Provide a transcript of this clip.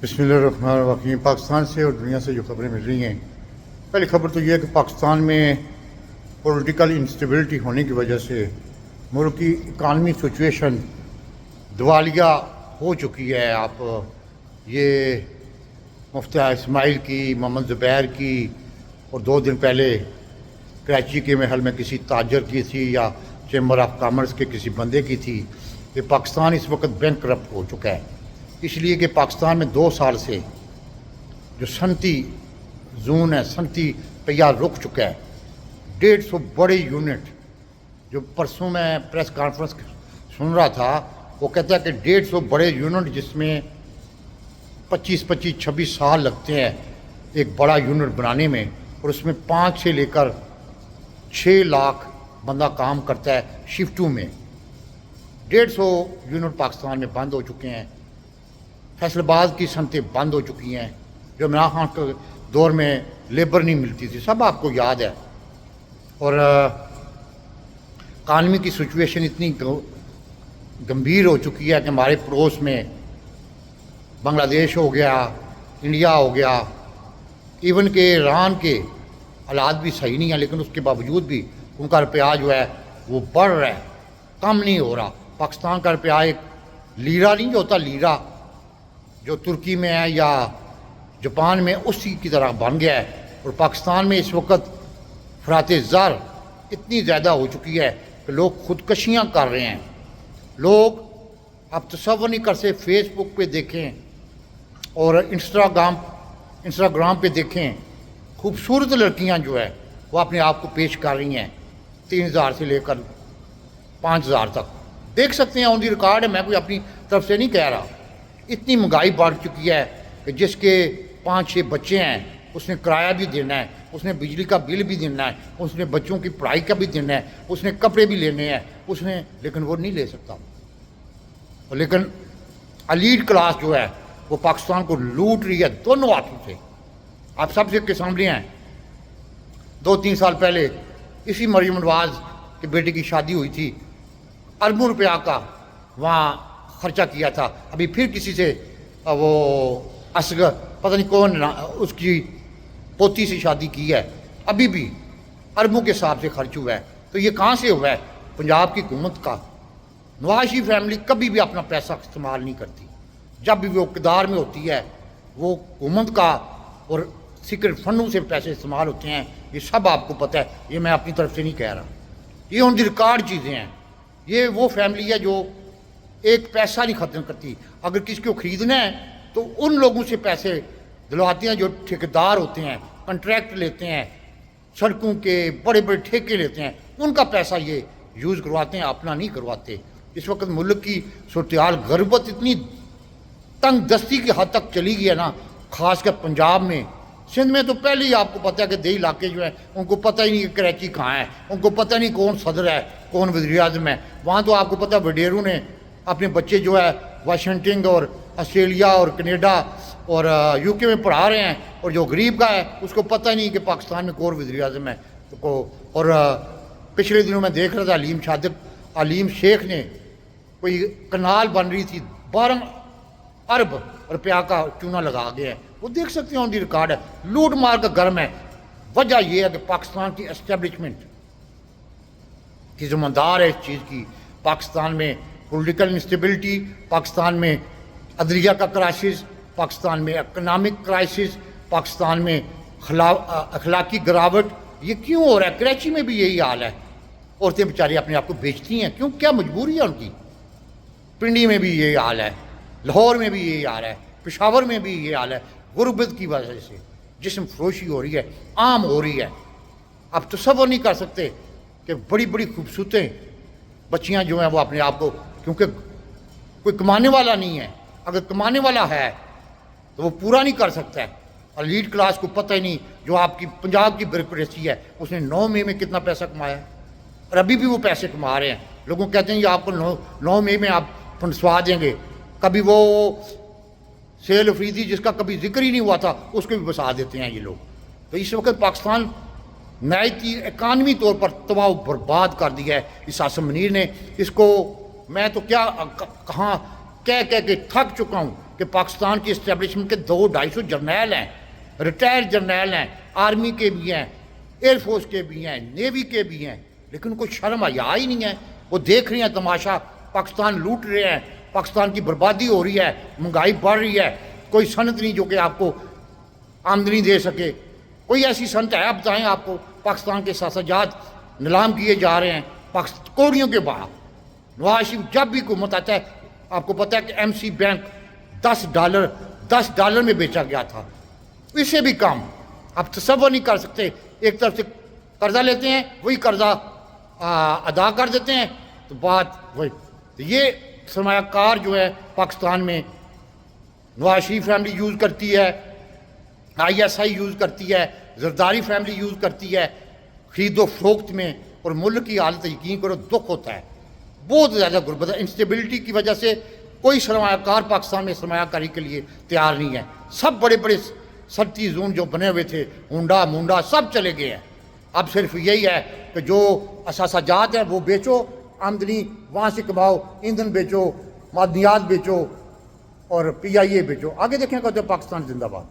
बिस्मिल्लाहिर्रहमानिर्रहीम। पाकिस्तान से और दुनिया से जो खबरें मिल रही हैं, पहली खबर तो ये है कि पाकिस्तान में पॉलिटिकल इंस्टेबिलिटी होने की वजह से मुल्क की इकानमी सिचुएशन दिवालिया हो चुकी है। आप ये मुफ्ती इस्माइल की, मोहम्मद ज़ुबैर की और 2 दिन पहले कराची के महल में किसी ताजर की थी या चैम्बर ऑफ कॉमर्स के किसी बंदे की थी कि पाकिस्तान इस वक्त बैंकरप्ट हो चुका है, इसलिए कि पाकिस्तान में 2 साल से जो सनती जोन है, सनती पहिया रुक चुका है। 150 बड़े यूनिट, जो परसों मैं प्रेस कॉन्फ्रेंस सुन रहा था, वो कहता है कि 150 बड़े यूनिट जिसमें 25-26 साल लगते हैं एक बड़ा यूनिट बनाने में, और उसमें 5 से लेकर 6 लाख बंदा काम करता है शिफ्टों में। 150 यूनिट पाकिस्तान में बंद हो चुके हैं। फैसलाबाद की सनतें बंद हो चुकी हैं। जो इमरान खान के दौर में लेबर नहीं मिलती थी, सब आपको याद है। और इकानमी की सिचुएशन इतनी गंभीर हो चुकी है कि हमारे पड़ोस में बांग्लादेश हो गया, इंडिया हो गया, इवन के ईरान के हालात भी सही नहीं है, लेकिन उसके बावजूद भी उनका रुपया जो है वो बढ़ रहा है, कम नहीं हो रहा। पाकिस्तान का रुपया एक लीरा नहीं होता, लीरा जो तुर्की में है या जापान में, उसी की तरह बन गया है। और पाकिस्तान में इस वक्त फराते ज़र इतनी ज़्यादा हो चुकी है कि लोग ख़ुदकशियाँ कर रहे हैं। लोग आप तसव्वुर नहीं कर सकते, फेसबुक पे देखें और इंस्टाग्राम पे देखें, खूबसूरत लड़कियां जो है वो अपने आप को पेश कर रही हैं 3000 से लेकर 5000 तक। देख सकते हैं, ऑन दी रिकॉर्ड है, मैं कोई अपनी तरफ से नहीं कह रहा। इतनी महंगाई बढ़ चुकी है कि जिसके 5-6 बच्चे हैं उसने किराया भी देना है, उसने बिजली का बिल भी देना है, उसने बच्चों की पढ़ाई का भी देना है, उसने कपड़े भी लेने हैं, लेकिन वो नहीं ले सकता। लेकिन एलीट क्लास जो है वो पाकिस्तान को लूट रही है दोनों हाथों से। आप सबसे के सामने हैं, 2-3 साल पहले इसी मरियम नवाज के बेटे की शादी हुई थी, अरबों रुपया का वहाँ खर्चा किया था। अभी फिर किसी से वो असगर पता नहीं कौन उसकी पोती से शादी की है, अभी भी अरबों के हिसाब से खर्च हुआ है। तो ये कहाँ से हुआ है? पंजाब की हुकूमत का। नवाज शरीफ फैमिली कभी भी अपना पैसा इस्तेमाल नहीं करती, जब भी वो इक़्तिदार में होती है वो हुकूमत का और सीक्रेट फंडों से पैसे इस्तेमाल होते हैं। ये सब आपको पता है, ये मैं अपनी तरफ से नहीं कह रहा, ये ऑन द रिकॉर्ड चीज़ें हैं। ये वो फैमिली है जो एक पैसा नहीं ख़त्म करती। अगर किसी को ख़रीदना है तो उन लोगों से पैसे दिलवाते हैं जो ठेकेदार होते हैं, कॉन्ट्रैक्ट लेते हैं, सड़कों के बड़े बड़े ठेके लेते हैं, उनका पैसा ये यूज़ करवाते हैं, अपना नहीं करवाते। इस वक्त मुल्क की सूरत-ए-हाल ग़रबत इतनी तंग दस्ती की हद तक चली गई है ना, ख़ासकर पंजाब में। सिंध में तो पहले ही आपको पता है कि देही इलाके जो हैं उनको पता ही नहीं कि कराची कहाँ है, उनको पता नहीं कौन सदर है, कौन वज़ीर-ए-आज़म है। वहाँ तो आपको पता है वडेरू ने अपने बच्चे जो है वाशिंगटन और ऑस्ट्रेलिया और कनेडा और यूके में पढ़ा रहे हैं, और जो गरीब का है उसको पता ही नहीं कि पाकिस्तान में कौन वज़ीर-ए-आज़म है। और पिछले दिनों में देख रहा था अलीम शेख ने कोई कनाल बन रही थी, 12 अरब रुपया का चूना लगा गया है। वो देख सकते हैं, ऑन दी रिकॉर्ड है। लूट मार का गर्म है। वजह यह है कि पाकिस्तान की एस्टेब्लिशमेंट की जिम्मेदार है इस चीज़ की। पाकिस्तान में पॉलिटिकल इंस्टेबिलिटी, पाकिस्तान में अदलिया का क्राइसिस, पाकिस्तान में इकनॉमिक क्राइसिस, पाकिस्तान में अखलाकी गिरावट। ये क्यों हो रहा है? कराची में भी यही हाल है। औरतें बेचारी अपने आप को बेचती हैं, क्यों? क्या मजबूरी है उनकी? पिंडी में भी यही हाल है, लाहौर में भी यही हाल है, पेशावर में भी ये हाल है। गुर्बत की वजह से जिस्म फरोशी हो रही है, आम हो रही है। आप तसव्वुर नहीं कर सकते कि बड़ी बड़ी खूबसूरत बच्चियां जो हैं वो अपने आप को, क्योंकि कोई कमाने वाला नहीं है, अगर कमाने वाला है तो वो पूरा नहीं कर सकता है। एलीट क्लास को पता ही नहीं, जो आपकी पंजाब की ब्यूरोक्रेसी है, उसने 9 मई में कितना पैसा कमाया है और अभी भी वो पैसे कमा रहे हैं। लोगों कहते हैं ये आपको 9 मई में आप फंसवा देंगे। कभी वो सेल अफरीदी जिसका कभी जिक्र ही नहीं हुआ था उसको भी बसा देते हैं ये लोग। तो इस वक्त पाकिस्तान नई इकानमी तौर पर तबाह बर्बाद कर दिया है इस आसम मनीर ने। इसको मैं तो क्या कहाँ कह के थक चुका हूँ کہ پاکستان کی اسٹیبلشمنٹ کے 200-250 جرنیل ہیں، ریٹائرڈ جرنیل ہیں، آرمی کے بھی ہیں، ایئر فورس کے بھی ہیں، نیوی کے بھی ہیں، لیکن کوئی شرم حیا ہی نہیں ہے. وہ دیکھ رہے ہیں تماشا، پاکستان لوٹ رہے ہیں، پاکستان کی بربادی ہو رہی ہے، مہنگائی بڑھ رہی ہے، کوئی صنعت نہیں جو کہ آپ کو آمدنی دے سکے. کوئی ایسی صنعت ہے آپ بتائیں؟ آپ کو پاکستان کے سیاست نیلام کیے جا رہے ہیں کوڑیوں کے بعد. نواز شریف جب بھی حکومت آتا ہے، آپ کو پتہ ہے کہ ایم سی بینک $10 میں بیچا گیا تھا، اس سے بھی کم. آپ تصور نہیں کر سکتے. ایک طرف سے قرضہ لیتے ہیں، وہی قرضہ ادا کر دیتے ہیں، تو بات وہی. یہ سرمایہ کار جو ہے پاکستان میں نواز شریف فیملی یوز کرتی ہے، آئی ایس آئی یوز کرتی ہے، زرداری فیملی یوز کرتی ہے خرید و فروخت میں. اور ملک کی حالت یقین کرو دکھ ہوتا ہے، بہت زیادہ غربت ہے. انسٹیبلٹی کی وجہ سے کوئی سرمایہ کار پاکستان میں سرمایہ کاری کے لیے تیار نہیں ہے. سب بڑے بڑے صنعتی زون جو بنے ہوئے تھے، ہونڈا مونڈا سب چلے گئے ہیں. اب صرف یہی ہے کہ جو اثاثہ جات ہیں وہ بیچو، آمدنی وہاں سے کماؤ، ایندھن بیچو، معدنیات بیچو اور PIA بیچو. آگے دیکھیں کہتے ہیں پاکستان زندہ باد.